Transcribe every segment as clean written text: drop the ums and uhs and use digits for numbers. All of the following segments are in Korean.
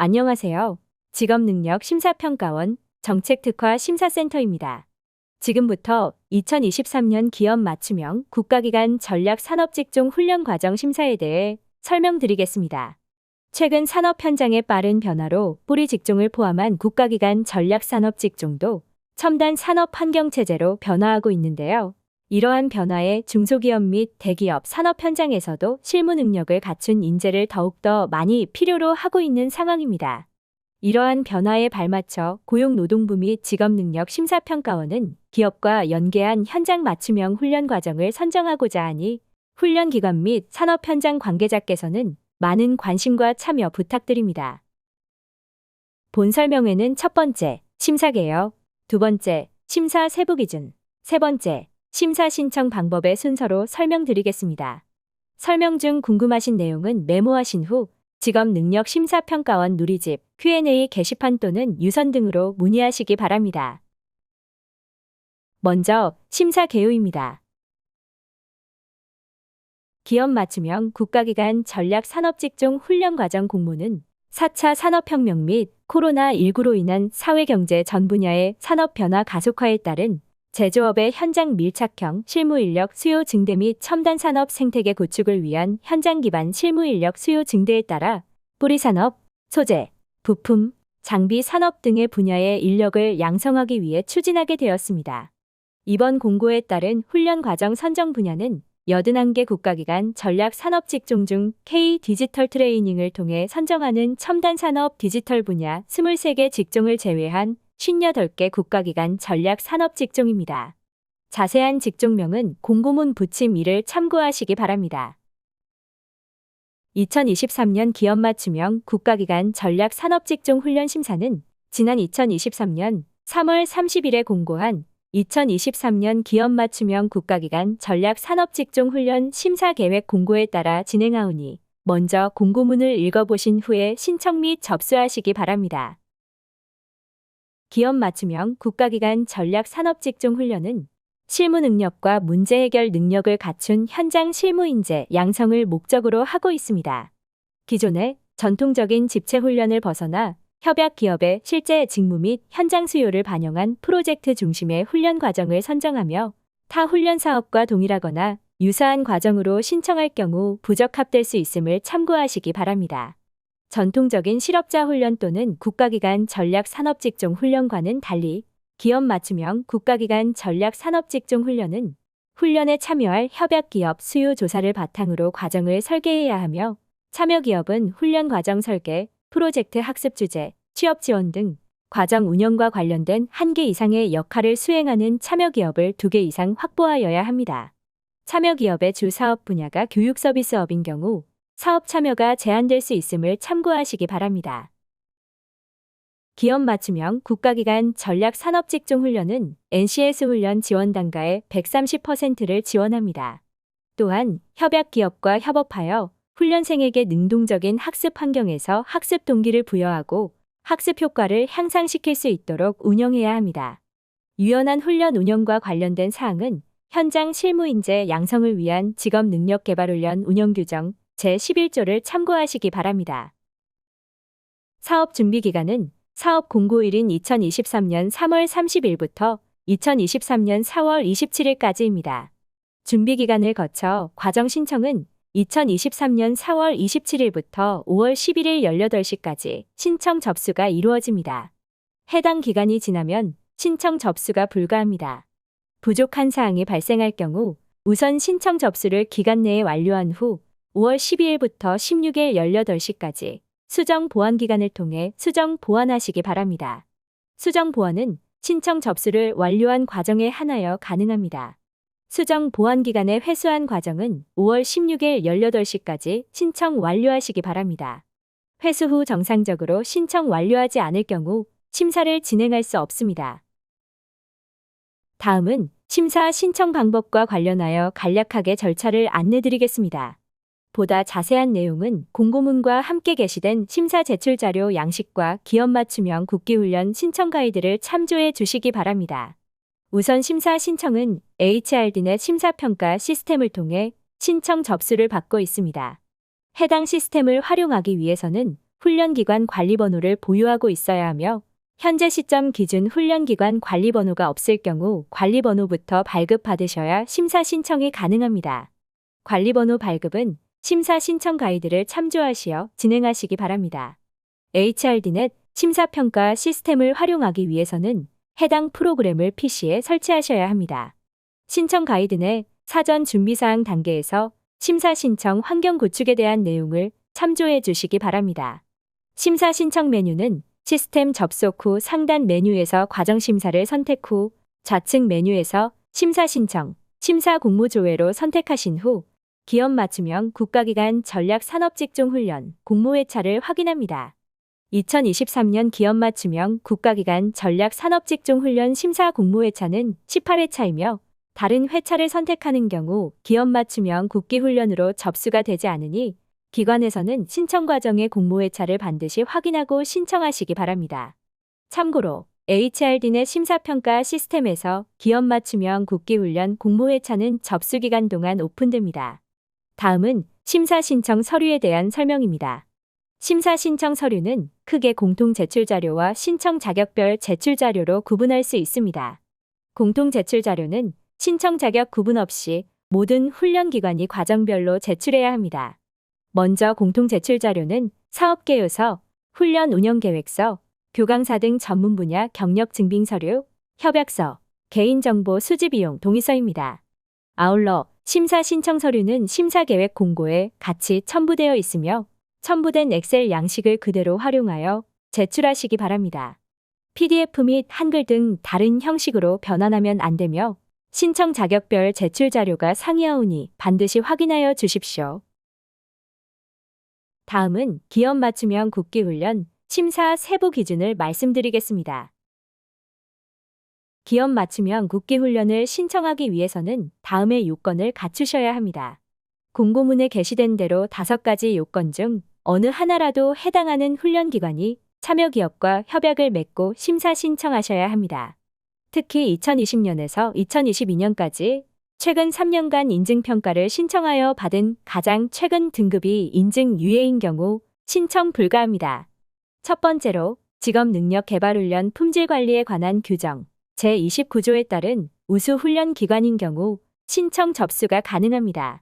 안녕하세요. 직업능력 심사평가원 정책특화 심사센터입니다. 지금부터 2023년 기업 맞춤형 국가기관 전략산업직종 훈련과정 심사에 대해 설명드리겠습니다. 최근 산업 현장의 빠른 변화로 뿌리 직종을 포함한 국가기관 전략산업직종도 첨단 산업 환경체제로 변화하고 있는데요. 이러한 변화에 중소기업 및 대기업 산업 현장에서도 실무 능력을 갖춘 인재를 더욱더 많이 필요로 하고 있는 상황입니다. 이러한 변화에 발맞춰 고용노동부 및 직업능력 심사평가원은 기업과 연계한 현장 맞춤형 훈련 과정을 선정하고자 하니 훈련기관 및 산업 현장 관계자께서는 많은 관심과 참여 부탁드립니다. 본 설명회는 첫 번째, 심사 개요. 두 번째, 심사 세부 기준. 세 번째, 심사 신청 방법의 순서로 설명드리겠습니다. 설명 중 궁금하신 내용은 메모하신 후 직업능력심사평가원 누리집 Q&A 게시판 또는 유선 등으로 문의하시기 바랍니다. 먼저 심사 개요입니다. 기업 맞춤형 국가기관 전략산업직종 훈련과정 공모는 4차 산업혁명 및 코로나19로 인한 사회경제 전 분야의 산업 변화 가속화에 따른 제조업의 현장 밀착형 실무인력 수요 증대 및 첨단 산업 생태계 구축을 위한 현장 기반 실무인력 수요 증대에 따라 뿌리산업, 소재, 부품, 장비 산업 등의 분야의 인력을 양성하기 위해 추진하게 되었습니다. 이번 공고에 따른 훈련 과정 선정 분야는 81개 국가기관 전략 산업 직종 중 K 디지털 트레이닝을 통해 선정하는 첨단 산업 디지털 분야 23개 직종을 제외한 58개 국가기관 전략 산업 직종입니다. 자세한 직종명은 공고문 부침 2를 참고하시기 바랍니다. 2023년 기업 맞춤형 국가기관 전략 산업 직종 훈련 심사는 지난 2023년 3월 30일에 공고한 2023년 기업 맞춤형 국가기관 전략 산업 직종 훈련 심사 계획 공고에 따라 진행하오니 먼저 공고문을 읽어보신 후에 신청 및 접수하시기 바랍니다. 기업 맞춤형 국가기관 전략 산업직종 훈련은 실무 능력과 문제 해결 능력을 갖춘 현장 실무 인재 양성을 목적으로 하고 있습니다. 기존의 전통적인 집체 훈련을 벗어나 협약 기업의 실제 직무 및 현장 수요를 반영한 프로젝트 중심의 훈련 과정을 선정하며 타 훈련 사업과 동일하거나 유사한 과정으로 신청할 경우 부적합될 수 있음을 참고하시기 바랍니다. 전통적인 실업자 훈련 또는 국가기관 전략 산업직종 훈련과는 달리 기업 맞춤형 국가기관 전략 산업직종 훈련은 훈련에 참여할 협약기업 수요 조사를 바탕으로 과정을 설계해야 하며 참여기업은 훈련 과정 설계, 프로젝트 학습 주제, 취업 지원 등 과정 운영과 관련된 1개 이상의 역할을 수행하는 참여기업을 2개 이상 확보하여야 합니다. 참여기업의 주 사업 분야가 교육 서비스업인 경우 사업 참여가 제한될 수 있음을 참고하시기 바랍니다. 기업 맞춤형 국가기관 전략 산업직종 훈련은 NCS 훈련 지원 단가의 130%를 지원합니다. 또한 협약기업과 협업하여 훈련생에게 능동적인 학습 환경에서 학습 동기를 부여하고 학습 효과를 향상시킬 수 있도록 운영해야 합니다. 유연한 훈련 운영과 관련된 사항은 현장 실무인재 양성을 위한 직업능력개발훈련 운영규정 제11조를 참고하시기 바랍니다. 사업 준비기간은 사업 공고일인 2023년 3월 30일부터 2023년 4월 27일까지입니다. 준비기간을 거쳐 과정 신청은 2023년 4월 27일부터 5월 11일 18시까지 신청 접수가 이루어집니다. 해당 기간이 지나면 신청 접수가 불가합니다. 부족한 사항이 발생할 경우 우선 신청 접수를 기간 내에 완료한 후 5월 12일부터 16일 18시까지 수정 보완 기간을 통해 수정 보완하시기 바랍니다. 수정 보완은 신청 접수를 완료한 과정에 한하여 가능합니다. 수정 보완 기간의 회수한 과정은 5월 16일 18시까지 신청 완료하시기 바랍니다. 회수 후 정상적으로 신청 완료하지 않을 경우 심사를 진행할 수 없습니다. 다음은 심사 신청 방법과 관련하여 간략하게 절차를 안내드리겠습니다. 보다 자세한 내용은 공고문과 함께 게시된 심사 제출 자료 양식과 기업 맞춤형 국기훈련 신청 가이드를 참조해 주시기 바랍니다. 우선 심사 신청은 HRDnet 심사평가 시스템을 통해 신청 접수를 받고 있습니다. 해당 시스템을 활용하기 위해서는 훈련기관 관리번호를 보유하고 있어야 하며 현재 시점 기준 훈련기관 관리번호가 없을 경우 관리번호부터 발급받으셔야 심사 신청이 가능합니다. 관리번호 발급은 심사 신청 가이드를 참조하시어 진행하시기 바랍니다. HRD넷 심사평가 시스템을 활용하기 위해서는 해당 프로그램을 PC에 설치하셔야 합니다. 신청 가이드 내 사전 준비사항 단계에서 심사 신청 환경 구축에 대한 내용을 참조해 주시기 바랍니다. 심사 신청 메뉴는 시스템 접속 후 상단 메뉴에서 과정 심사를 선택 후 좌측 메뉴에서 심사 신청, 심사 공모 조회로 선택하신 후 기업 맞춤형 국가기관 전략 산업직종훈련 공모회차를 확인합니다. 2023년 기업 맞춤형 국가기관 전략 산업직종훈련 심사 공모회차는 18회차이며 다른 회차를 선택하는 경우 기업 맞춤형 국기훈련으로 접수가 되지 않으니 기관에서는 신청 과정의 공모회차를 반드시 확인하고 신청하시기 바랍니다. 참고로 HRD넷 심사평가 시스템에서 기업 맞춤형 국기훈련 공모회차는 접수기간 동안 오픈됩니다. 다음은 심사 신청 서류에 대한 설명입니다. 심사 신청 서류는 크게 공통 제출 자료와 신청 자격별 제출 자료로 구분할 수 있습니다. 공통 제출 자료는 신청 자격 구분 없이 모든 훈련기관이 과정별로 제출해야 합니다. 먼저 공통 제출 자료는 사업계획서, 훈련 운영계획서, 교강사 등 전문 분야 경력 증빙 서류, 협약서, 개인정보 수집 비용 동의서입니다. 아울러 심사 신청 서류는 심사계획 공고에 같이 첨부되어 있으며 첨부된 엑셀 양식을 그대로 활용하여 제출하시기 바랍니다. PDF 및 한글 등 다른 형식으로 변환하면 안 되며 신청 자격별 제출 자료가 상이하오니 반드시 확인하여 주십시오. 다음은 기업 맞춤형 국기훈련 심사 세부 기준을 말씀드리겠습니다. 기업 맞춤형 국기훈련을 신청하기 위해서는 다음의 요건을 갖추셔야 합니다. 공고문에 게시된 대로 5가지 요건 중 어느 하나라도 해당하는 훈련기관이 참여기업과 협약을 맺고 심사 신청하셔야 합니다. 특히 2020년에서 2022년까지 최근 3년간 인증평가를 신청하여 받은 가장 최근 등급이 인증 유예인 경우 신청 불가합니다. 첫 번째로 직업능력개발훈련 품질관리에 관한 규정 제29조에 따른 우수훈련기관인 경우 신청 접수가 가능합니다.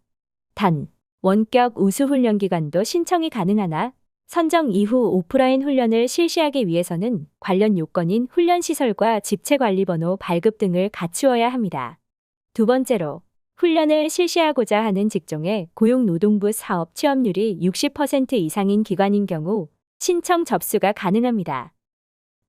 단, 원격 우수훈련기관도 신청이 가능하나 선정 이후 오프라인 훈련을 실시하기 위해서는 관련 요건인 훈련시설과 집체관리번호 발급 등을 갖추어야 합니다. 두 번째로 훈련을 실시하고자 하는 직종의 고용노동부 사업 취업률이 60% 이상인 기관인 경우 신청 접수가 가능합니다.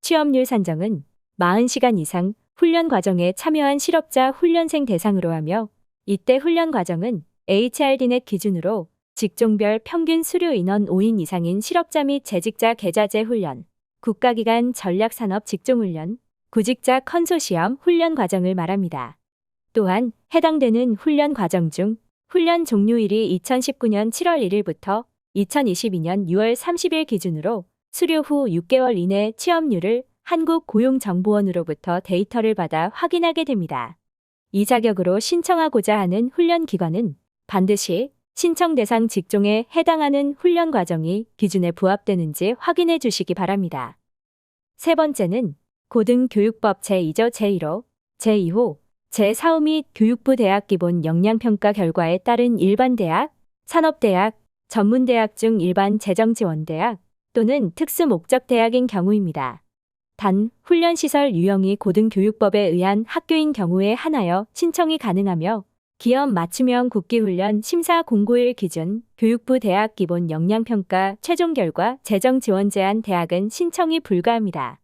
취업률 산정은 40시간 이상 훈련 과정에 참여한 실업자 훈련생 대상으로 하며 이때 훈련 과정은 HRD넷 기준으로 직종별 평균 수료 인원 5인 이상인 실업자 및 재직자 계좌제 훈련, 국가기관 전략산업 직종훈련, 구직자 컨소시엄 훈련 과정을 말합니다. 또한 해당되는 훈련 과정 중 훈련 종료일이 2019년 7월 1일부터 2022년 6월 30일 기준으로 수료 후 6개월 이내 취업률을 한국고용정보원으로부터 데이터를 받아 확인하게 됩니다. 이 자격으로 신청하고자 하는 훈련기관은 반드시 신청 대상 직종에 해당하는 훈련 과정이 기준에 부합되는지 확인해 주시기 바랍니다. 세 번째는 고등교육법 제2조 제1호, 제2호, 제4호 및 교육부 대학 기본 역량평가 결과에 따른 일반대학, 산업대학, 전문대학 중 일반 재정지원대학 또는 특수목적대학인 경우입니다. 단, 훈련시설 유형이 고등교육법에 의한 학교인 경우에 한하여 신청이 가능하며 기업 맞춤형 국기훈련 심사 공고일 기준 교육부 대학 기본 역량평가 최종 결과 재정 지원 제한 대학은 신청이 불가합니다.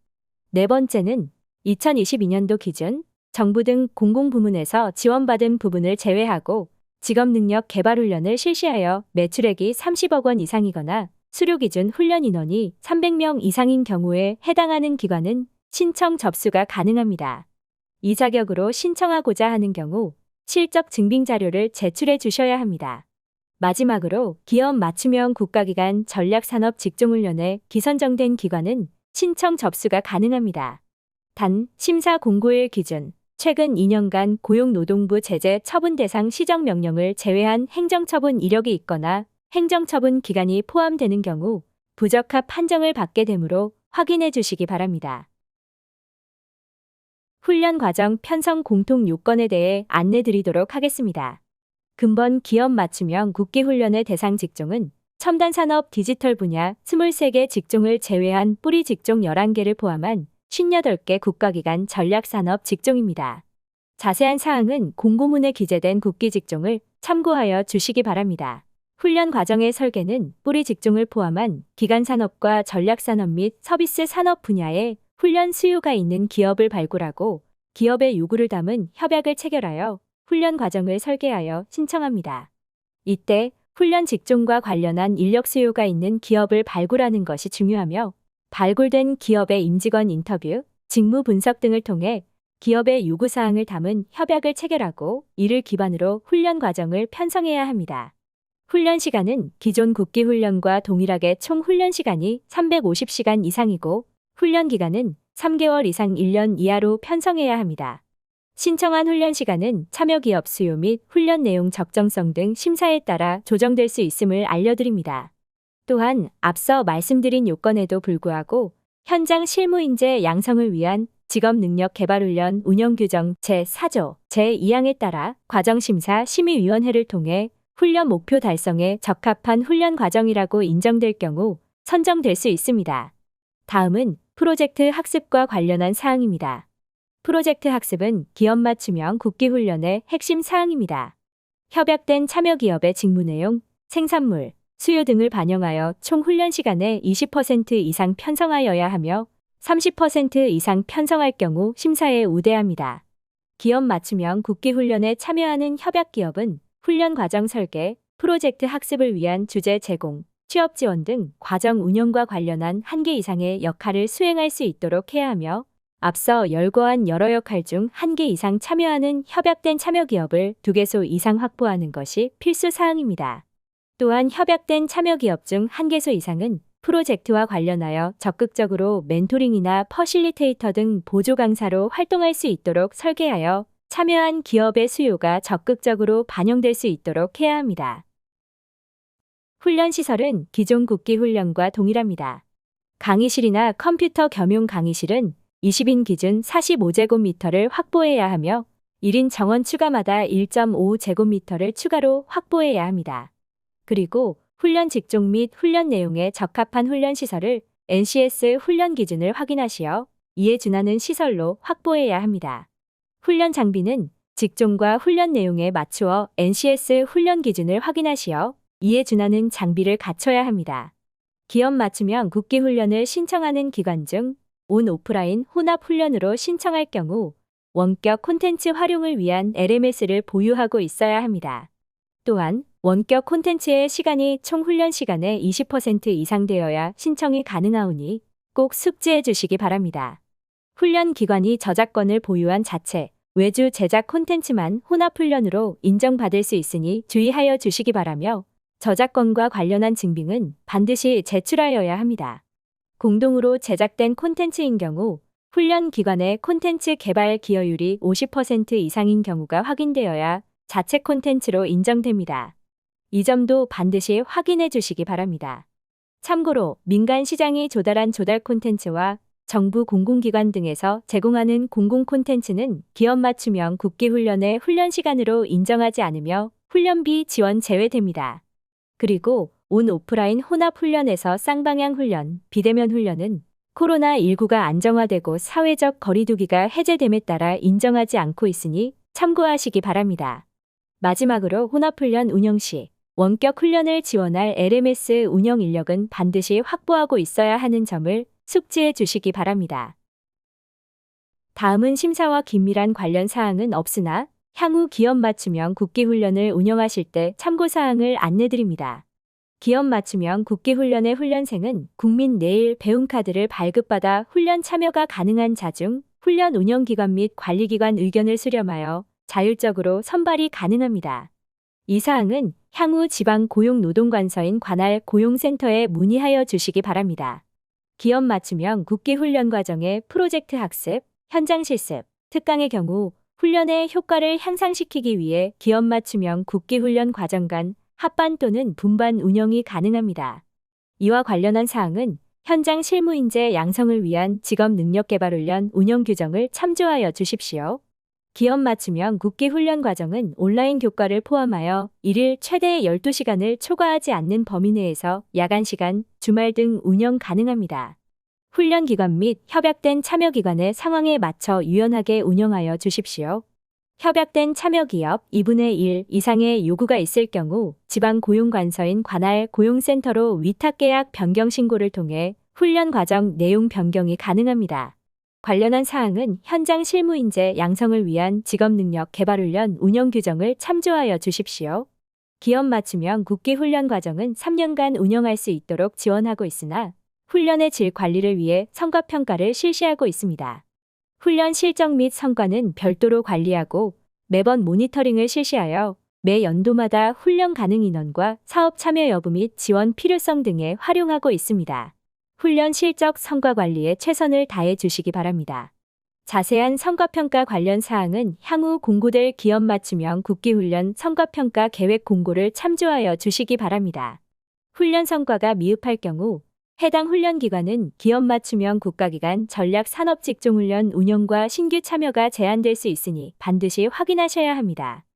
네 번째는 2022년도 기준 정부 등 공공부문에서 지원받은 부분을 제외하고 직업능력 개발훈련을 실시하여 매출액이 30억 원 이상이거나 수료 기준 훈련 인원이 300명 이상인 경우에 해당하는 기관은 신청 접수가 가능합니다. 이 자격으로 신청하고자 하는 경우 실적 증빙 자료를 제출해 주셔야 합니다. 마지막으로 기업 맞춤형 국가기관 전략산업 직종훈련에 기선정된 기관은 신청 접수가 가능합니다. 단, 심사 공고일 기준 최근 2년간 고용노동부 제재 처분 대상 시정명령을 제외한 행정처분 이력이 있거나 행정처분 기간이 포함되는 경우 부적합 판정을 받게 되므로 확인해 주시기 바랍니다. 훈련 과정 편성 공통 요건에 대해 안내 드리도록 하겠습니다. 근본 기업 맞춤형 국기 훈련의 대상 직종은 첨단 산업 디지털 분야 23개 직종을 제외한 뿌리 직종 11개를 포함한 58개 국가기관 전략산업 직종입니다. 자세한 사항은 공고문에 기재된 국기 직종을 참고하여 주시기 바랍니다. 훈련 과정의 설계는 뿌리 직종을 포함한 기간 산업과 전략 산업 및 서비스 산업 분야에 훈련 수요가 있는 기업을 발굴하고 기업의 요구를 담은 협약을 체결하여 훈련 과정을 설계하여 신청합니다. 이때 훈련 직종과 관련한 인력 수요가 있는 기업을 발굴하는 것이 중요하며 발굴된 기업의 임직원 인터뷰, 직무 분석 등을 통해 기업의 요구사항을 담은 협약을 체결하고 이를 기반으로 훈련 과정을 편성해야 합니다. 훈련 시간은 기존 국기 훈련과 동일하게 총 훈련 시간이 350시간 이상이고 훈련 기간은 3개월 이상 1년 이하로 편성해야 합니다. 신청한 훈련 시간은 참여 기업 수요 및 훈련 내용 적정성 등 심사에 따라 조정될 수 있음을 알려드립니다. 또한 앞서 말씀드린 요건에도 불구하고 현장 실무 인재 양성을 위한 직업능력개발훈련 운영규정 제4조 제2항에 따라 과정심사 심의위원회를 통해 훈련 목표 달성에 적합한 훈련 과정이라고 인정될 경우 선정될 수 있습니다. 다음은 프로젝트 학습과 관련한 사항입니다. 프로젝트 학습은 기업 맞춤형 국기 훈련의 핵심 사항입니다. 협약된 참여 기업의 직무 내용, 생산물, 수요 등을 반영하여 총 훈련 시간의 20% 이상 편성하여야 하며 30% 이상 편성할 경우 심사에 우대합니다. 기업 맞춤형 국기 훈련에 참여하는 협약 기업은 훈련 과정 설계, 프로젝트 학습을 위한 주제 제공, 취업 지원 등 과정 운영과 관련한 1개 이상의 역할을 수행할 수 있도록 해야 하며 앞서 열거한 여러 역할 중 1개 이상 참여하는 협약된 참여 기업을 2개소 이상 확보하는 것이 필수 사항입니다. 또한 협약된 참여 기업 중 1개소 이상은 프로젝트와 관련하여 적극적으로 멘토링이나 퍼실리테이터 등 보조 강사로 활동할 수 있도록 설계하여 참여한 기업의 수요가 적극적으로 반영될 수 있도록 해야 합니다. 훈련 시설은 기존 국기 훈련과 동일합니다. 강의실이나 컴퓨터 겸용 강의실은 20인 기준 45제곱미터를 확보해야 하며 1인 정원 추가마다 1.5제곱미터를 추가로 확보해야 합니다. 그리고 훈련 직종 및 훈련 내용에 적합한 훈련 시설을 NCS 훈련 기준을 확인하시어 이에 준하는 시설로 확보해야 합니다. 훈련 장비는 직종과 훈련 내용에 맞추어 NCS 훈련 기준을 확인하시어 이에 준하는 장비를 갖춰야 합니다. 기업 맞춤형 국기 훈련을 신청하는 기관 중 온 오프라인 혼합 훈련으로 신청할 경우 원격 콘텐츠 활용을 위한 LMS를 보유하고 있어야 합니다. 또한 원격 콘텐츠의 시간이 총 훈련 시간의 20% 이상 되어야 신청이 가능하오니 꼭 숙지해 주시기 바랍니다. 훈련 기관이 저작권을 보유한 자체, 외주 제작 콘텐츠만 혼합 훈련으로 인정받을 수 있으니 주의하여 주시기 바라며 저작권과 관련한 증빙은 반드시 제출하여야 합니다. 공동으로 제작된 콘텐츠인 경우 훈련 기관의 콘텐츠 개발 기여율이 50% 이상인 경우가 확인되어야 자체 콘텐츠로 인정됩니다. 이 점도 반드시 확인해 주시기 바랍니다. 참고로 민간 시장이 조달한 조달 콘텐츠와 정부 공공기관 등에서 제공하는 공공 콘텐츠는 기업 맞춤형 국기 훈련의 훈련 시간으로 인정하지 않으며 훈련비 지원 제외됩니다. 그리고 온 오프라인 혼합 훈련에서 쌍방향 훈련, 비대면 훈련은 코로나19가 안정화되고 사회적 거리두기가 해제됨에 따라 인정하지 않고 있으니 참고하시기 바랍니다. 마지막으로 혼합훈련 운영 시 원격 훈련을 지원할 LMS 운영 인력은 반드시 확보하고 있어야 하는 점을 숙지해 주시기 바랍니다. 다음은 심사와 긴밀한 관련 사항은 없으나 향후 기업 맞춤형 국기 훈련을 운영하실 때 참고사항을 안내드립니다. 기업 맞춤형 국기 훈련의 훈련생은 국민 내일 배움카드를 발급받아 훈련 참여가 가능한 자 중 훈련 운영기관 및 관리기관 의견을 수렴하여 자율적으로 선발이 가능합니다. 이 사항은 향후 지방고용노동관서인 관할 고용센터에 문의하여 주시기 바랍니다. 기업 맞춤형 국기 훈련 과정의 프로젝트 학습, 현장 실습, 특강의 경우 훈련의 효과를 향상시키기 위해 기업 맞춤형 국기 훈련 과정 간 합반 또는 분반 운영이 가능합니다. 이와 관련한 사항은 현장 실무인재 양성을 위한 직업능력개발훈련 운영 규정을 참조하여 주십시오. 기업 맞춤형 국기 훈련 과정은 온라인 교과를 포함하여 1일 최대 12시간을 초과하지 않는 범위 내에서 야간 시간, 주말 등 운영 가능합니다. 훈련 기관 및 협약된 참여 기관의 상황에 맞춰 유연하게 운영하여 주십시오. 협약된 참여 기업 2분의 1 이상의 요구가 있을 경우 지방고용관서인 관할 고용센터로 위탁계약 변경 신고를 통해 훈련 과정 내용 변경이 가능합니다. 관련한 사항은 현장 실무인재 양성을 위한 직업능력 개발훈련 운영 규정을 참조하여 주십시오. 기업 맞춤형 국기 훈련 과정은 3년간 운영할 수 있도록 지원하고 있으나 훈련의 질 관리를 위해 성과평가를 실시하고 있습니다. 훈련 실적 및 성과는 별도로 관리하고 매번 모니터링을 실시하여 매 연도마다 훈련 가능 인원과 사업 참여 여부 및 지원 필요성 등에 활용하고 있습니다. 훈련 실적 성과 관리에 최선을 다해 주시기 바랍니다. 자세한 성과평가 관련 사항은 향후 공고될 기업 맞춤형 국기훈련 성과평가 계획 공고를 참조하여 주시기 바랍니다. 훈련 성과가 미흡할 경우 해당 훈련기관은 기업 맞춤형 국가기관 전략 산업직종훈련 운영과 신규 참여가 제한될 수 있으니 반드시 확인하셔야 합니다.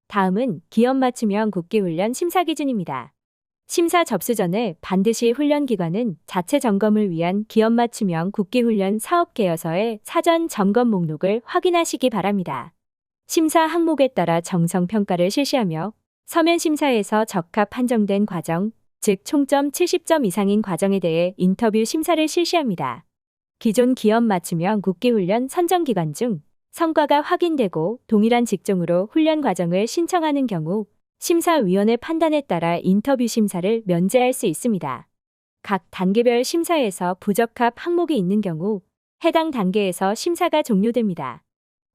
다음은 기업 맞춤형 국기훈련 심사 기준입니다. 심사 접수 전에 반드시 훈련기관은 자체 점검을 위한 기업 맞춤형 국기훈련 사업계여서의 사전 점검 목록을 확인하시기 바랍니다. 심사 항목에 따라 정성평가를 실시하며 서면심사에서 적합 판정된 과정, 즉 총점 70점 이상인 과정에 대해 인터뷰 심사를 실시합니다. 기존 기업 맞춤형 국기훈련 선정기관 중 성과가 확인되고 동일한 직종으로 훈련 과정을 신청하는 경우 심사위원회 판단에 따라 인터뷰 심사를 면제할 수 있습니다. 각 단계별 심사에서 부적합 항목이 있는 경우 해당 단계에서 심사가 종료됩니다.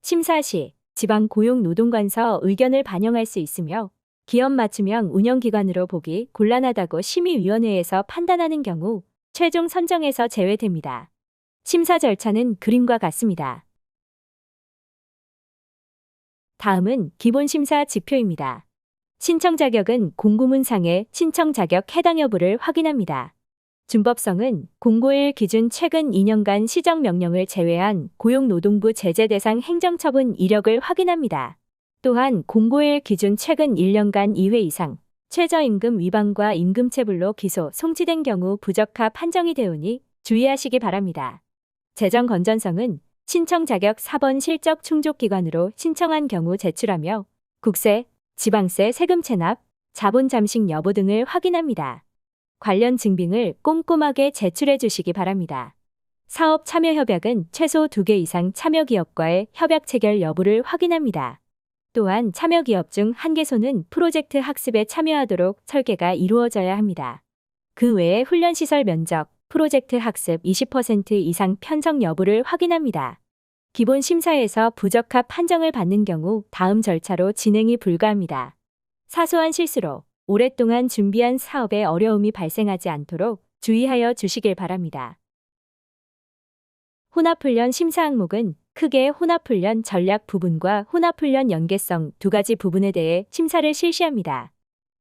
심사 시 지방고용노동관서 의견을 반영할 수 있으며 기업 맞춤형 운영기관으로 보기 곤란하다고 심의위원회에서 판단하는 경우 최종 선정에서 제외됩니다. 심사 절차는 그림과 같습니다. 다음은 기본심사 지표입니다. 신청 자격은 공고문상의 신청 자격 해당 여부를 확인합니다. 준법성은 공고일 기준 최근 2년간 시정명령을 제외한 고용노동부 제재 대상 행정처분 이력을 확인합니다. 또한 공고일 기준 최근 1년간 2회 이상 최저임금 위반과 임금체불로 기소, 송치된 경우 부적합 판정이 되오니 주의하시기 바랍니다. 재정 건전성은 신청 자격 4번 실적 충족기관으로 신청한 경우 제출하며 국세, 지방세 세금 체납, 자본 잠식 여부 등을 확인합니다. 관련 증빙을 꼼꼼하게 제출해 주시기 바랍니다. 사업 참여 협약은 최소 2개 이상 참여 기업과의 협약 체결 여부를 확인합니다. 또한 참여 기업 중 1개소는 프로젝트 학습에 참여하도록 설계가 이루어져야 합니다. 그 외에 훈련시설 면적, 프로젝트 학습 20% 이상 편성 여부를 확인합니다. 기본 심사에서 부적합 판정을 받는 경우 다음 절차로 진행이 불가합니다. 사소한 실수로 오랫동안 준비한 사업에 어려움이 발생하지 않도록 주의하여 주시길 바랍니다. 혼합훈련 심사 항목은 크게 혼합훈련 전략 부분과 혼합훈련 연계성 두 가지 부분에 대해 심사를 실시합니다.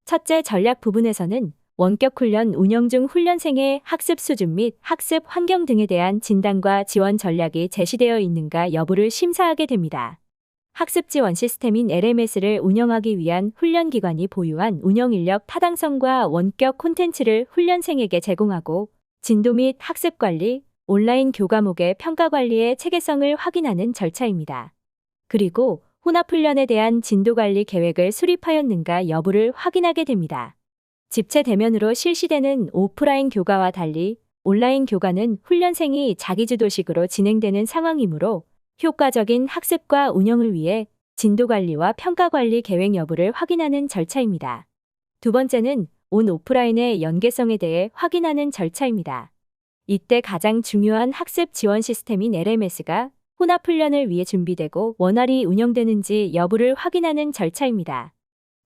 첫째, 전략 부분에서는 원격훈련 운영 중 훈련생의 학습 수준 및 학습 환경 등에 대한 진단과 지원 전략이 제시되어 있는가 여부를 심사하게 됩니다. 학습 지원 시스템인 LMS를 운영하기 위한 훈련기관이 보유한 운영 인력 타당성과 원격 콘텐츠를 훈련생에게 제공하고 진도 및 학습 관리, 온라인 교과목의 평가 관리의 체계성을 확인하는 절차입니다. 그리고 혼합훈련에 대한 진도 관리 계획을 수립하였는가 여부를 확인하게 됩니다. 집체 대면으로 실시되는 오프라인 교과와 달리 온라인 교과는 훈련생이 자기주도식으로 진행되는 상황이므로 효과적인 학습과 운영을 위해 진도 관리와 평가 관리 계획 여부를 확인하는 절차입니다. 두 번째는 온 오프라인의 연계성에 대해 확인하는 절차입니다. 이때 가장 중요한 학습 지원 시스템인 LMS가 혼합훈련을 위해 준비되고 원활히 운영되는지 여부를 확인하는 절차입니다.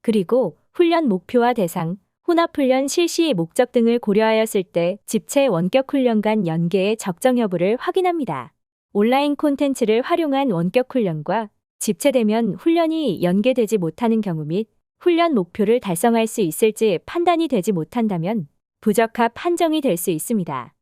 그리고 훈련 목표와 대상, 혼합훈련 실시 목적 등을 고려하였을 때 집체 원격훈련 간 연계의 적정 여부를 확인합니다. 온라인 콘텐츠를 활용한 원격훈련과 집체 대면 훈련이 연계되지 못하는 경우 및 훈련 목표를 달성할 수 있을지 판단이 되지 못한다면 부적합 판정이 될 수 있습니다.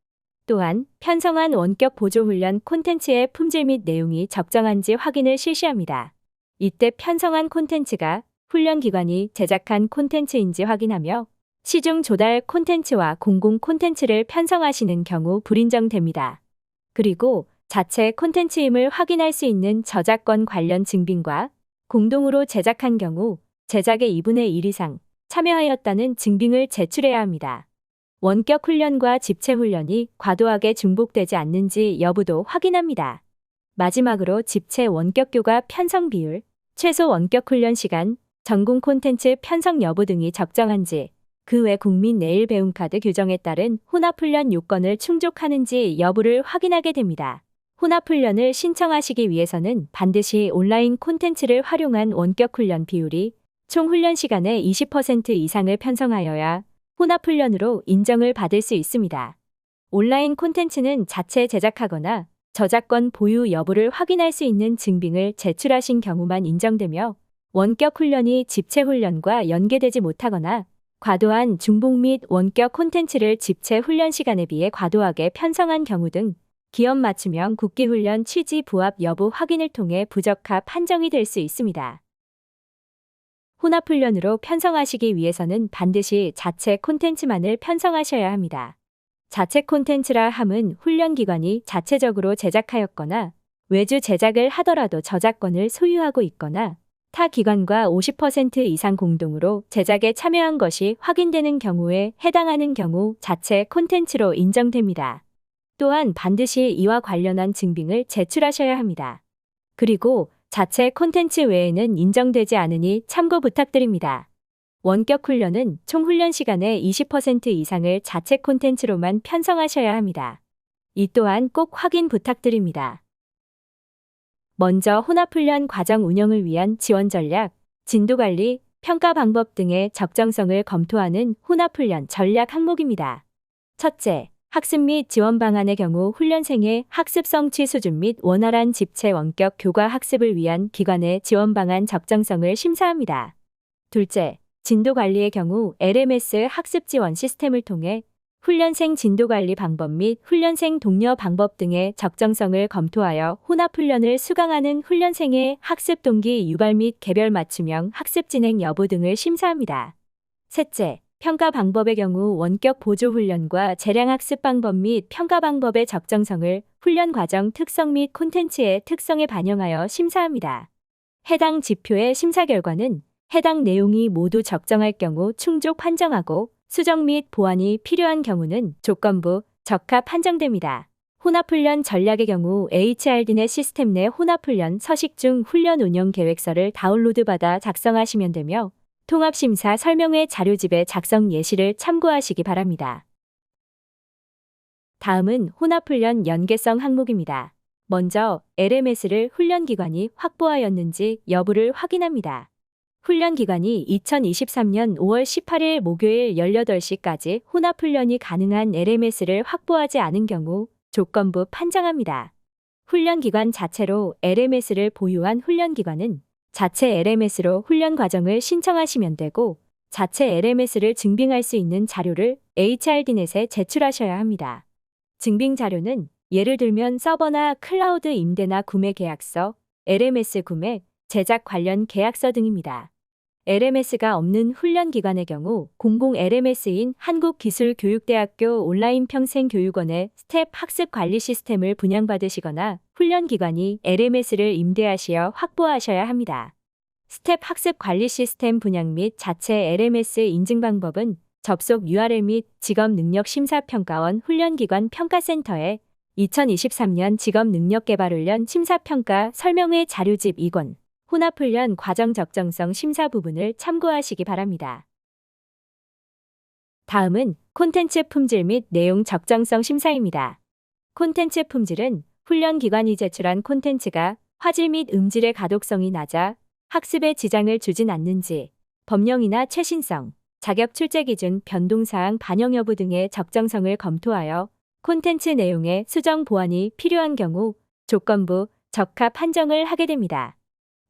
또한 편성한 원격 보조훈련 콘텐츠의 품질 및 내용이 적정한지 확인을 실시합니다. 이때 편성한 콘텐츠가 훈련기관이 제작한 콘텐츠인지 확인하며 시중 조달 콘텐츠와 공공 콘텐츠를 편성하시는 경우 불인정됩니다. 그리고 자체 콘텐츠임을 확인할 수 있는 저작권 관련 증빙과 공동으로 제작한 경우 제작의 2분의 1 이상 참여하였다는 증빙을 제출해야 합니다. 원격 훈련과 집체 훈련이 과도하게 중복되지 않는지 여부도 확인합니다. 마지막으로 집체 원격 교과 편성 비율, 최소 원격 훈련 시간, 전공 콘텐츠 편성 여부 등이 적정한지, 그 외 국민 내일 배움 카드 규정에 따른 혼합훈련 요건을 충족하는지 여부를 확인하게 됩니다. 혼합훈련을 신청하시기 위해서는 반드시 온라인 콘텐츠를 활용한 원격훈련 비율이 총 훈련 시간의 20% 이상을 편성하여야 혼합훈련으로 인정을 받을 수 있습니다. 온라인 콘텐츠는 자체 제작하거나 저작권 보유 여부를 확인할 수 있는 증빙을 제출하신 경우만 인정되며 원격 훈련이 집체 훈련과 연계되지 못하거나 과도한 중복 및 원격 콘텐츠를 집체 훈련 시간에 비해 과도하게 편성한 경우 등 기업 맞춤형 국기훈련 취지 부합 여부 확인을 통해 부적합 판정이 될 수 있습니다. 혼합훈련으로 편성하시기 위해서는 반드시 자체 콘텐츠만을 편성하셔야 합니다. 자체 콘텐츠라 함은 훈련기관이 자체적으로 제작하였거나 외주 제작을 하더라도 저작권을 소유하고 있거나 타 기관과 50% 이상 공동으로 제작에 참여한 것이 확인되는 경우에 해당하는 경우 자체 콘텐츠로 인정됩니다. 또한 반드시 이와 관련한 증빙을 제출하셔야 합니다. 그리고 자체 콘텐츠 외에는 인정되지 않으니 참고 부탁드립니다. 원격 훈련은 총 훈련 시간의 20% 이상을 자체 콘텐츠로만 편성하셔야 합니다. 이 또한 꼭 확인 부탁드립니다. 먼저 혼합훈련 과정 운영을 위한 지원 전략, 진도관리, 평가 방법 등의 적정성을 검토하는 혼합훈련 전략 항목입니다. 첫째, 학습 및 지원 방안의 경우 훈련생의 학습 성취 수준 및 원활한 집체 원격 교과 학습을 위한 기관의 지원 방안 적정성을 심사합니다. 둘째, 진도 관리의 경우 LMS 학습 지원 시스템을 통해 훈련생 진도 관리 방법 및 훈련생 독려 방법 등의 적정성을 검토하여 혼합훈련을 수강하는 훈련생의 학습 동기 유발 및 개별 맞춤형 학습 진행 여부 등을 심사합니다. 셋째, 평가 방법의 경우 원격 보조 훈련과 재량 학습 방법 및 평가 방법의 적정성을 훈련 과정 특성 및 콘텐츠의 특성에 반영하여 심사합니다. 해당 지표의 심사 결과는 해당 내용이 모두 적정할 경우 충족 판정하고 수정 및 보완이 필요한 경우는 조건부 적합 판정됩니다. 혼합훈련 전략의 경우 HRD넷 시스템 내 혼합훈련 서식 중 훈련 운영 계획서를 다운로드 받아 작성하시면 되며 통합심사 설명회 자료집의 작성 예시를 참고하시기 바랍니다. 다음은 혼합훈련 연계성 항목입니다. 먼저 LMS를 훈련기관이 확보하였는지 여부를 확인합니다. 훈련기관이 2023년 5월 18일 목요일 18시까지 혼합훈련이 가능한 LMS를 확보하지 않은 경우 조건부 판정합니다. 훈련기관 자체로 LMS를 보유한 훈련기관은 자체 LMS로 훈련 과정을 신청하시면 되고 자체 LMS를 증빙할 수 있는 자료를 HRD넷에 제출하셔야 합니다. 증빙 자료는 예를 들면 서버나 클라우드 임대나 구매 계약서, LMS 구매, 제작 관련 계약서 등입니다. LMS가 없는 훈련기관의 경우 공공 LMS인 한국기술교육대학교 온라인 평생교육원의 스텝 학습 관리 시스템을 분양받으시거나 훈련기관이 LMS를 임대하시어 확보하셔야 합니다. 스텝 학습 관리 시스템 분양 및 자체 LMS 인증 방법은 접속 URL 및 직업능력심사평가원 훈련기관 평가센터에 2023년 직업능력개발훈련 심사평가 설명회 자료집 2권 혼합훈련 과정 적정성 심사 부분을 참고하시기 바랍니다. 다음은 콘텐츠 품질 및 내용 적정성 심사입니다. 콘텐츠 품질은 훈련기관이 제출한 콘텐츠가 화질 및 음질의 가독성이 낮아 학습에 지장을 주진 않는지, 법령이나 최신성, 자격 출제 기준 변동사항 반영 여부 등의 적정성을 검토하여 콘텐츠 내용의 수정 보완이 필요한 경우 조건부 적합 판정을 하게 됩니다.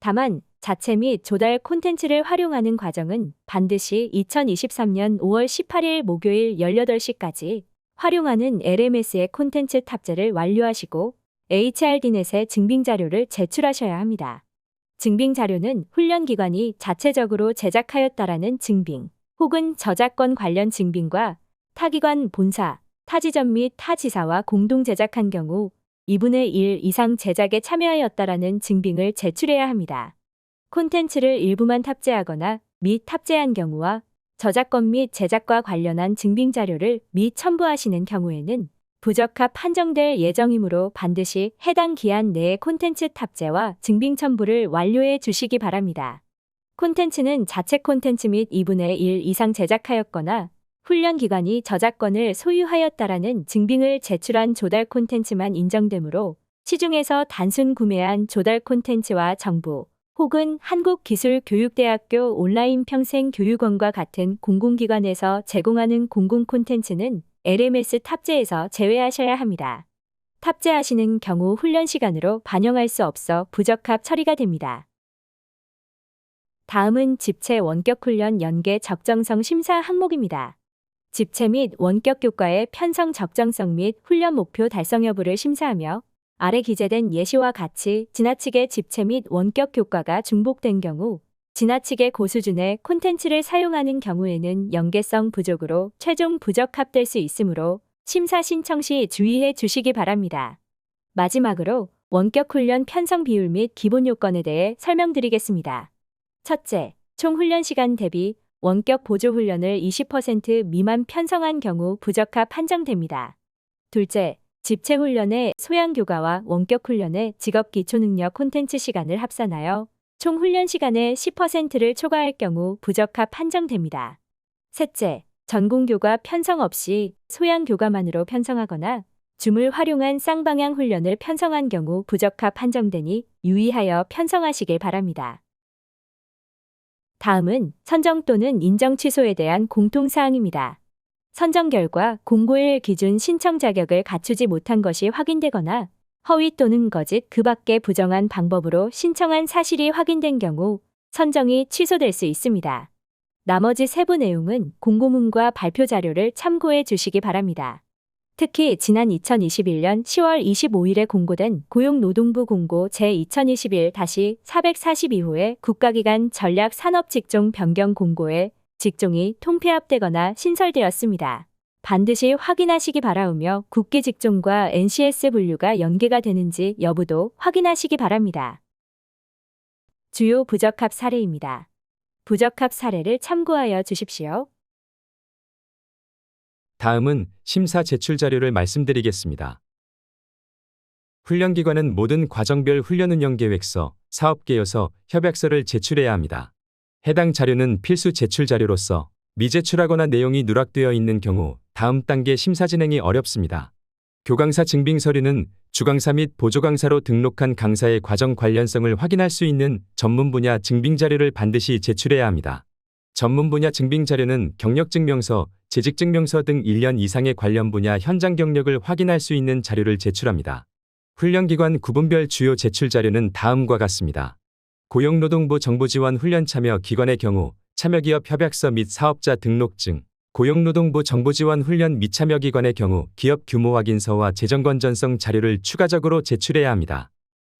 다만 자체 및 조달 콘텐츠를 활용하는 과정은 반드시 2023년 5월 18일 목요일 18시까지 활용하는 LMS의 콘텐츠 탑재를 완료하시고 HRD넷에 증빙 자료를 제출하셔야 합니다. 증빙 자료는 훈련기관이 자체적으로 제작하였다라는 증빙, 혹은 저작권 관련 증빙과 타기관 본사, 타지점 및 타지사와 공동 제작한 경우 2분의 1 이상 제작에 참여하였다라는 증빙을 제출해야 합니다. 콘텐츠를 일부만 탑재하거나 및 탑재한 경우와 저작권 및 제작과 관련한 증빙 자료를 및 첨부하시는 경우에는 부적합 판정될 예정이므로 반드시 해당 기한 내에 콘텐츠 탑재와 증빙 첨부를 완료해 주시기 바랍니다. 콘텐츠는 자체 콘텐츠 및 2분의 1 이상 제작하였거나 훈련기관이 저작권을 소유하였다라는 증빙을 제출한 조달 콘텐츠만 인정되므로 시중에서 단순 구매한 조달 콘텐츠와 정부 혹은 한국기술교육대학교 온라인 평생교육원과 같은 공공기관에서 제공하는 공공 콘텐츠는 LMS 탑재에서 제외하셔야 합니다. 탑재하시는 경우 훈련 시간으로 반영할 수 없어 부적합 처리가 됩니다. 다음은 집체 원격 훈련 연계 적정성 심사 항목입니다. 집체 및 원격 교과의 편성 적정성 및 훈련 목표 달성 여부를 심사하며 아래 기재된 예시와 같이 지나치게 집체 및 원격 교과가 중복된 경우 지나치게 고수준의 콘텐츠를 사용하는 경우에는 연계성 부족으로 최종 부적합될 수 있으므로 심사 신청 시 주의해 주시기 바랍니다. 마지막으로 원격 훈련 편성 비율 및 기본 요건에 대해 설명드리겠습니다. 첫째, 총 훈련 시간 대비 원격 보조 훈련을 20% 미만 편성한 경우 부적합 판정됩니다. 둘째, 집체 훈련의 소양 교과와 원격 훈련의 직업 기초 능력 콘텐츠 시간을 합산하여 총 훈련 시간의 10%를 초과할 경우 부적합 판정됩니다. 셋째, 전공 교과 편성 없이 소양 교과만으로 편성하거나 줌을 활용한 쌍방향 훈련을 편성한 경우 부적합 판정되니 유의하여 편성하시길 바랍니다. 다음은 선정 또는 인정 취소에 대한 공통사항입니다. 선정 결과 공고일 기준 신청 자격을 갖추지 못한 것이 확인되거나 허위 또는 거짓 그 밖의 부정한 방법으로 신청한 사실이 확인된 경우 선정이 취소될 수 있습니다. 나머지 세부 내용은 공고문과 발표 자료를 참고해 주시기 바랍니다. 특히 지난 2021년 10월 25일에 공고된 고용노동부 공고 제2021-442호의 국가기관 전략 산업직종 변경 공고에 직종이 통폐합되거나 신설되었습니다. 반드시 확인하시기 바라오며 국기직종과 NCS 분류가 연계가 되는지 여부도 확인하시기 바랍니다. 주요 부적합 사례입니다. 부적합 사례를 참고하여 주십시오. 다음은 심사 제출 자료를 말씀드리겠습니다. 훈련기관은 모든 과정별 훈련 운영 계획서, 사업계획서, 협약서를 제출해야 합니다. 해당 자료는 필수 제출 자료로서 미제출하거나 내용이 누락되어 있는 경우 다음 단계 심사 진행이 어렵습니다. 교강사 증빙 서류는 주강사 및 보조강사로 등록한 강사의 과정 관련성을 확인할 수 있는 전문 분야 증빙 자료를 반드시 제출해야 합니다. 전문 분야 증빙 자료는 경력증명서, 재직증명서 등 1년 이상의 관련 분야 현장 경력을 확인할 수 있는 자료를 제출합니다. 훈련기관 구분별 주요 제출 자료는 다음과 같습니다. 고용노동부 정보지원 훈련 참여 기관의 경우 참여기업 협약서 및 사업자 등록증, 고용노동부 정보지원 훈련 미참여기관의 경우 기업 규모 확인서와 재정 건전성 자료를 추가적으로 제출해야 합니다.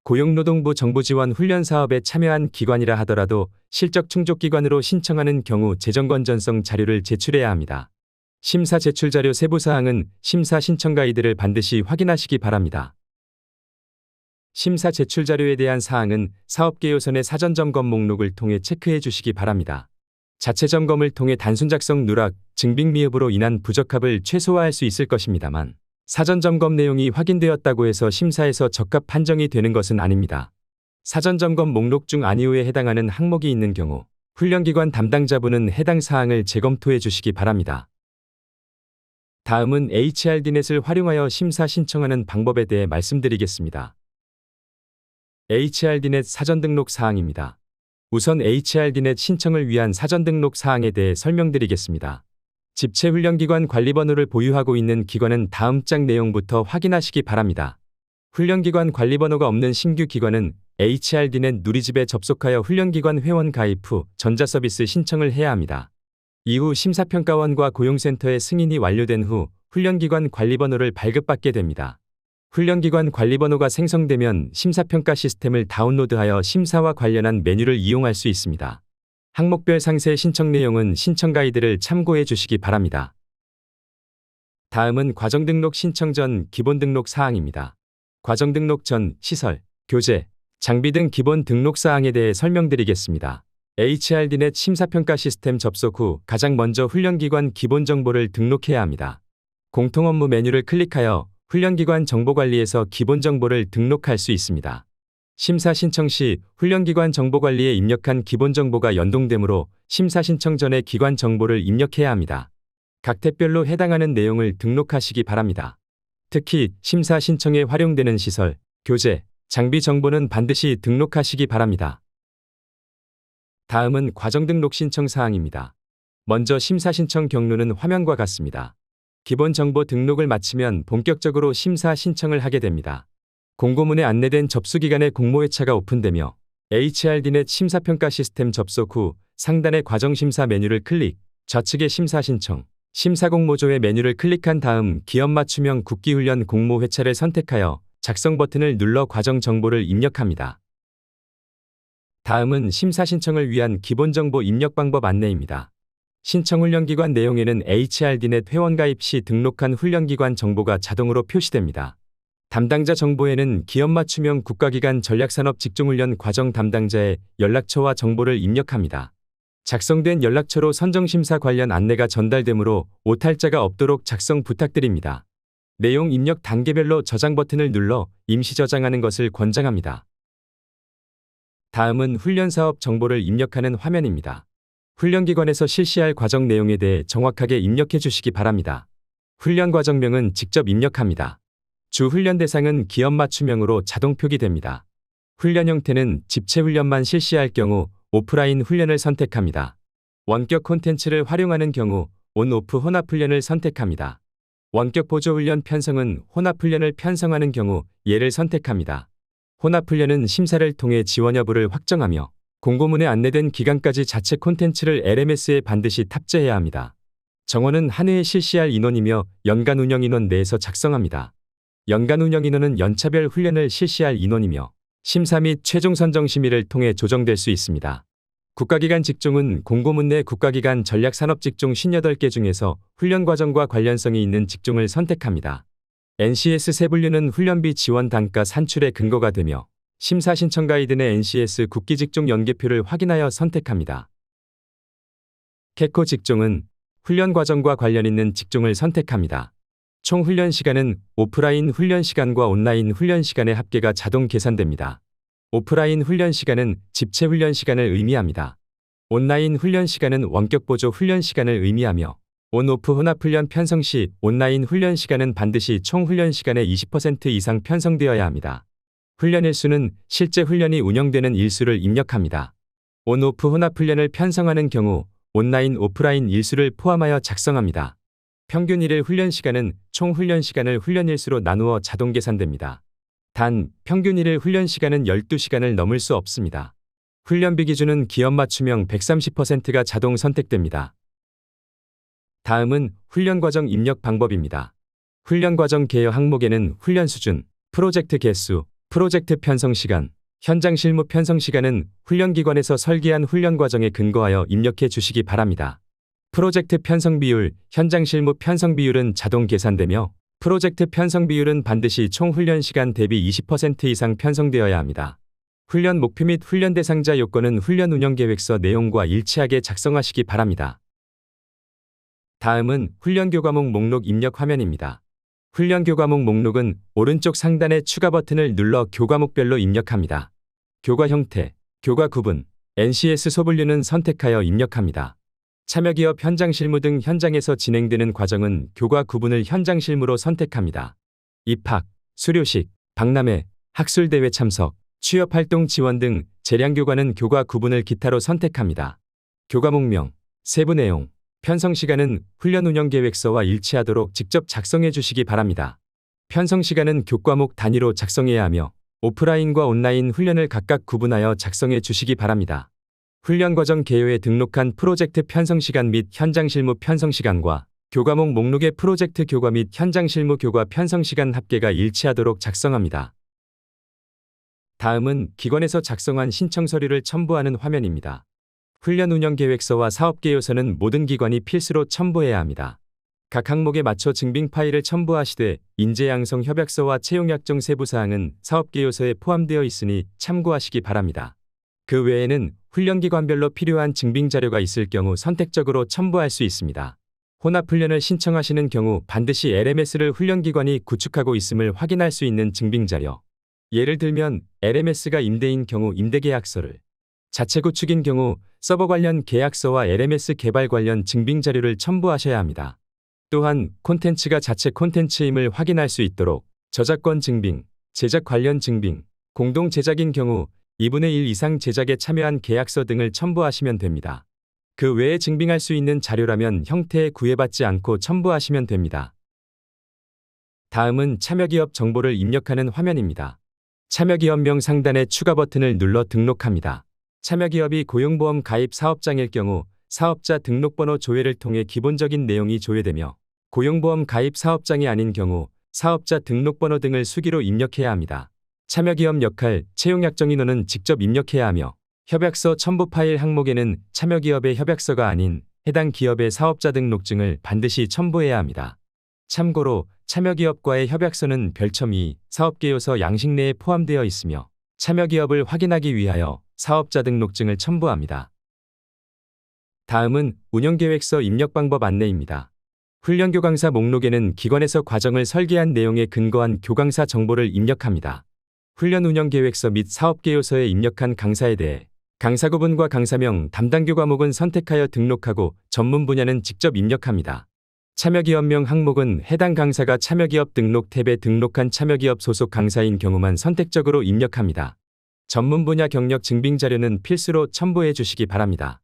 고용노동부 정보지원 훈련 사업에 참여한 기관이라 하더라도 실적 충족기관으로 신청하는 경우 재정 건전성 자료를 제출해야 합니다. 심사 제출 자료 세부사항은 심사 신청 가이드를 반드시 확인하시기 바랍니다. 심사 제출 자료에 대한 사항은 사업계요선의 사전점검 목록을 통해 체크해 주시기 바랍니다. 자체 점검을 통해 단순 작성 누락, 증빙 미흡으로 인한 부적합을 최소화할 수 있을 것입니다만 사전 점검 내용이 확인되었다고 해서 심사에서 적합 판정이 되는 것은 아닙니다. 사전 점검 목록 중 아니오에 해당하는 항목이 있는 경우 훈련기관 담당자분은 해당 사항을 재검토해 주시기 바랍니다. 다음은 HRD넷을 활용하여 심사 신청하는 방법에 대해 말씀드리겠습니다. HRD넷 사전 등록 사항입니다. 우선 HRD넷 신청을 위한 사전 등록 사항에 대해 설명드리겠습니다. 집체 훈련기관 관리번호를 보유하고 있는 기관은 다음 장 내용부터 확인하시기 바랍니다. 훈련기관 관리번호가 없는 신규 기관은 HRD넷 누리집에 접속하여 훈련기관 회원 가입 후 전자서비스 신청을 해야 합니다. 이후 심사평가원과 고용센터의 승인이 완료된 후 훈련기관 관리번호를 발급받게 됩니다. 훈련기관 관리번호가 생성되면 심사평가 시스템을 다운로드하여 심사와 관련한 메뉴를 이용할 수 있습니다. 항목별 상세 신청 내용은 신청 가이드를 참고해 주시기 바랍니다. 다음은 과정 등록 신청 전 기본 등록 사항입니다. 과정 등록 전 시설, 교재, 장비 등 기본 등록 사항에 대해 설명드리겠습니다. HRD넷 심사평가 시스템 접속 후 가장 먼저 훈련기관 기본 정보를 등록해야 합니다. 공통 업무 메뉴를 클릭하여 훈련기관 정보관리에서 기본 정보를 등록할 수 있습니다. 심사 신청 시 훈련기관 정보관리에 입력한 기본 정보가 연동되므로 심사 신청 전에 기관 정보를 입력해야 합니다. 각 탭별로 해당하는 내용을 등록하시기 바랍니다. 특히 심사 신청에 활용되는 시설, 교재, 장비 정보는 반드시 등록하시기 바랍니다. 다음은 과정 등록 신청 사항입니다. 먼저 심사 신청 경로는 화면과 같습니다. 기본 정보 등록을 마치면 본격적으로 심사 신청을 하게 됩니다. 공고문에 안내된 접수기간에 공모회차가 오픈되며 HRD넷 심사평가 시스템 접속 후 상단의 과정심사 메뉴를 클릭, 좌측의 심사 신청, 심사공모조회 메뉴를 클릭한 다음 기업 맞춤형 국기훈련 공모회차를 선택하여 작성 버튼을 눌러 과정 정보를 입력합니다. 다음은 심사 신청을 위한 기본 정보 입력 방법 안내입니다. 신청 훈련기관 내용에는 HRD넷 회원 가입 시 등록한 훈련기관 정보가 자동으로 표시됩니다. 담당자 정보에는 기업 맞춤형 국가기관 전략산업 직종훈련 과정 담당자의 연락처와 정보를 입력합니다. 작성된 연락처로 선정심사 관련 안내가 전달되므로 오탈자가 없도록 작성 부탁드립니다. 내용 입력 단계별로 저장 버튼을 눌러 임시 저장하는 것을 권장합니다. 다음은 훈련사업 정보를 입력하는 화면입니다. 훈련기관에서 실시할 과정 내용에 대해 정확하게 입력해 주시기 바랍니다. 훈련 과정명은 직접 입력합니다. 주 훈련 대상은 기업 맞춤형으로 자동 표기됩니다. 훈련 형태는 집체 훈련만 실시할 경우 오프라인 훈련을 선택합니다. 원격 콘텐츠를 활용하는 경우 온-오프 혼합 훈련을 선택합니다. 원격 보조 훈련 편성은 혼합 훈련을 편성하는 경우 예를 선택합니다. 혼합 훈련은 심사를 통해 지원 여부를 확정하며 공고문에 안내된 기간까지 자체 콘텐츠를 LMS에 반드시 탑재해야 합니다. 정원은 한 해에 실시할 인원이며 연간 운영 인원 내에서 작성합니다. 연간 운영 인원은 연차별 훈련을 실시할 인원이며 심사 및 최종 선정 심의를 통해 조정될 수 있습니다. 국가기관 직종은 공고문 내 국가기관 전략산업직종 58개 중에서 훈련 과정과 관련성이 있는 직종을 선택합니다. NCS 세분류는 훈련비 지원 단가 산출의 근거가 되며 심사 신청 가이드 내 NCS 국기직종 연계표를 확인하여 선택합니다. 캐코 직종은 훈련 과정과 관련 있는 직종을 선택합니다. 총 훈련 시간은 오프라인 훈련 시간과 온라인 훈련 시간의 합계가 자동 계산됩니다. 오프라인 훈련 시간은 집체 훈련 시간을 의미합니다. 온라인 훈련 시간은 원격 보조 훈련 시간을 의미하며 온-오프 혼합 훈련 편성 시 온라인 훈련 시간은 반드시 총 훈련 시간의 20% 이상 편성되어야 합니다. 훈련 일수는 실제 훈련이 운영되는 일수를 입력합니다. 온-오프 혼합 훈련을 편성하는 경우 온라인, 오프라인 일수를 포함하여 작성합니다. 평균 1일 훈련 시간은 총 훈련 시간을 훈련 일수로 나누어 자동 계산됩니다. 단, 평균 1일 훈련 시간은 12시간을 넘을 수 없습니다. 훈련비 기준은 기업 맞춤형 130%가 자동 선택됩니다. 다음은 훈련 과정 입력 방법입니다. 훈련 과정 개요 항목에는 훈련 수준, 프로젝트 개수, 프로젝트 편성 시간, 현장 실무 편성 시간은 훈련기관에서 설계한 훈련 과정에 근거하여 입력해 주시기 바랍니다. 프로젝트 편성 비율, 현장 실무 편성 비율은 자동 계산되며 프로젝트 편성 비율은 반드시 총 훈련 시간 대비 20% 이상 편성되어야 합니다. 훈련 목표 및 훈련 대상자 요건은 훈련 운영 계획서 내용과 일치하게 작성하시기 바랍니다. 다음은 훈련 교과목 목록 입력 화면입니다. 훈련 교과목 목록은 오른쪽 상단의 추가 버튼을 눌러 교과목별로 입력합니다. 교과 형태, 교과 구분, NCS 소분류는 선택하여 입력합니다. 참여기업 현장 실무 등 현장에서 진행되는 과정은 교과 구분을 현장 실무로 선택합니다. 입학, 수료식, 박람회, 학술대회 참석, 취업활동 지원 등 재량교과는 교과 구분을 기타로 선택합니다. 교과목명, 세부 내용, 편성 시간은 훈련 운영 계획서와 일치하도록 직접 작성해 주시기 바랍니다. 편성 시간은 교과목 단위로 작성해야 하며 오프라인과 온라인 훈련을 각각 구분하여 작성해 주시기 바랍니다. 훈련 과정 개요에 등록한 프로젝트 편성 시간 및 현장 실무 편성 시간과 교과목 목록의 프로젝트 교과 및 현장 실무 교과 편성 시간 합계가 일치하도록 작성합니다. 다음은 기관에서 작성한 신청 서류를 첨부하는 화면입니다. 훈련 운영 계획서와 사업계 요서는 모든 기관이 필수로 첨부해야 합니다. 각 항목에 맞춰 증빙 파일을 첨부하시되 인재 양성 협약서와 채용 약정 세부 사항은 사업계 요서에 포함되어 있으니 참고하시기 바랍니다. 그 외에는 훈련 기관별로 필요한 증빙 자료가 있을 경우 선택적으로 첨부할 수 있습니다. 혼합 훈련을 신청하시는 경우 반드시 LMS를 훈련 기관이 구축하고 있음을 확인할 수 있는 증빙 자료. 예를 들면 LMS가 임대인 경우 임대계약서를, 자체 구축인 경우 서버 관련 계약서와 LMS 개발 관련 증빙 자료를 첨부하셔야 합니다. 또한 콘텐츠가 자체 콘텐츠임을 확인할 수 있도록 저작권 증빙, 제작 관련 증빙, 공동 제작인 경우 2분의 1 이상 제작에 참여한 계약서 등을 첨부하시면 됩니다. 그 외에 증빙할 수 있는 자료라면 형태에 구애받지 않고 첨부하시면 됩니다. 다음은 참여기업 정보를 입력하는 화면입니다. 참여기업명 상단의 추가 버튼을 눌러 등록합니다. 참여기업이 고용보험 가입 사업장일 경우 사업자 등록번호 조회를 통해 기본적인 내용이 조회되며 고용보험 가입 사업장이 아닌 경우 사업자 등록번호 등을 수기로 입력해야 합니다. 참여기업 역할, 채용약정 인원은 직접 입력해야 하며 협약서 첨부 파일 항목에는 참여기업의 협약서가 아닌 해당 기업의 사업자 등록증을 반드시 첨부해야 합니다. 참고로 참여기업과의 협약서는 별첨 2, 사업계요서 양식 내에 포함되어 있으며 참여기업을 확인하기 위하여 사업자 등록증을 첨부합니다. 다음은 운영계획서 입력 방법 안내입니다. 훈련교 강사 목록에는 기관에서 과정을 설계한 내용에 근거한 교강사 정보를 입력합니다. 훈련 운영계획서 및 사업계요서에 입력한 강사에 대해 강사 구분과 강사명, 담당교 과목은 선택하여 등록하고 전문 분야는 직접 입력합니다. 참여기업명 항목은 해당 강사가 참여기업 등록 탭에 등록한 참여기업 소속 강사인 경우만 선택적으로 입력합니다. 전문 분야 경력 증빙 자료는 필수로 첨부해 주시기 바랍니다.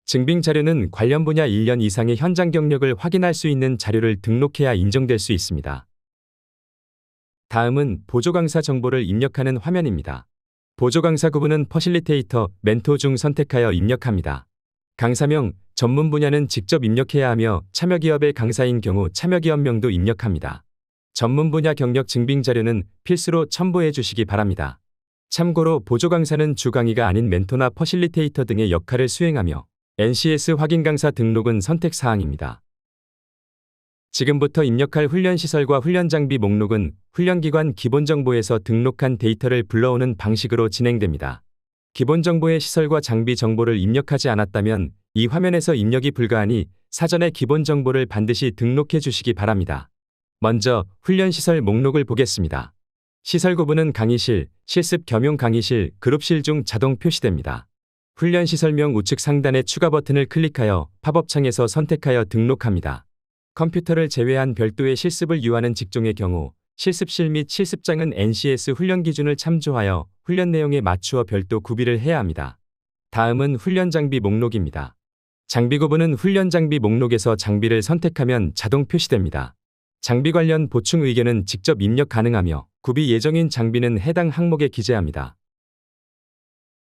증빙 자료는 관련 분야 1년 이상의 현장 경력을 확인할 수 있는 자료를 등록해야 인정될 수 있습니다. 다음은 보조 강사 정보를 입력하는 화면입니다. 보조 강사 구분은 퍼실리테이터, 멘토 중 선택하여 입력합니다. 강사명, 전문 분야는 직접 입력해야 하며 참여기업의 강사인 경우 참여기업명도 입력합니다. 전문 분야 경력 증빙 자료는 필수로 첨부해 주시기 바랍니다. 참고로 보조 강사는 주 강의가 아닌 멘토나 퍼실리테이터 등의 역할을 수행하며 NCS 확인 강사 등록은 선택 사항입니다. 지금부터 입력할 훈련시설과 훈련장비 목록은 훈련기관 기본정보에서 등록한 데이터를 불러오는 방식으로 진행됩니다. 기본정보의 시설과 장비 정보를 입력하지 않았다면 이 화면에서 입력이 불가하니 사전에 기본정보를 반드시 등록해 주시기 바랍니다. 먼저 훈련시설 목록을 보겠습니다. 시설 구분은 강의실, 실습 겸용 강의실, 그룹실 중 자동 표시됩니다. 훈련시설명 우측 상단의 추가 버튼을 클릭하여 팝업 창에서 선택하여 등록합니다. 컴퓨터를 제외한 별도의 실습을 유하는 직종의 경우 실습실 및 실습장은 NCS 훈련 기준을 참조하여 훈련 내용에 맞추어 별도 구비를 해야 합니다. 다음은 훈련 장비 목록입니다. 장비 구분은 훈련 장비 목록에서 장비를 선택하면 자동 표시됩니다. 장비 관련 보충 의견은 직접 입력 가능하며 구비 예정인 장비는 해당 항목에 기재합니다.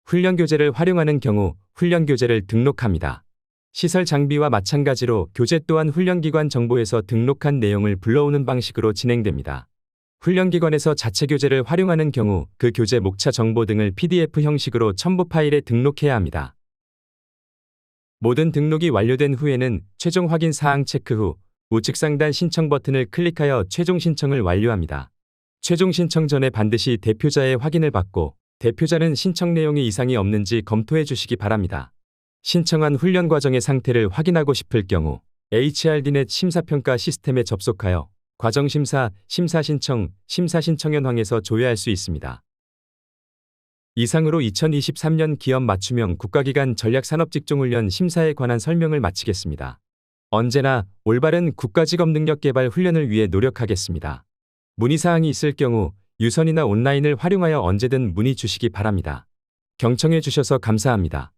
훈련 교재를 활용하는 경우 훈련 교재를 등록합니다. 시설 장비와 마찬가지로 교재 또한 훈련기관 정보에서 등록한 내용을 불러오는 방식으로 진행됩니다. 훈련기관에서 자체 교재를 활용하는 경우 그 교재 목차 정보 등을 PDF 형식으로 첨부 파일에 등록해야 합니다. 모든 등록이 완료된 후에는 최종 확인 사항 체크 후 우측 상단 신청 버튼을 클릭하여 최종 신청을 완료합니다. 최종 신청 전에 반드시 대표자의 확인을 받고 대표자는 신청 내용에 이상이 없는지 검토해 주시기 바랍니다. 신청한 훈련 과정의 상태를 확인하고 싶을 경우 HRDnet 심사평가 시스템에 접속하여 과정심사, 심사신청, 심사신청현황에서 조회할 수 있습니다. 이상으로 2023년 기업 맞춤형 국가기관 전략산업직종훈련 심사에 관한 설명을 마치겠습니다. 언제나 올바른 국가직업 능력 개발 훈련을 위해 노력하겠습니다. 문의사항이 있을 경우 유선이나 온라인을 활용하여 언제든 문의 주시기 바랍니다. 경청해 주셔서 감사합니다.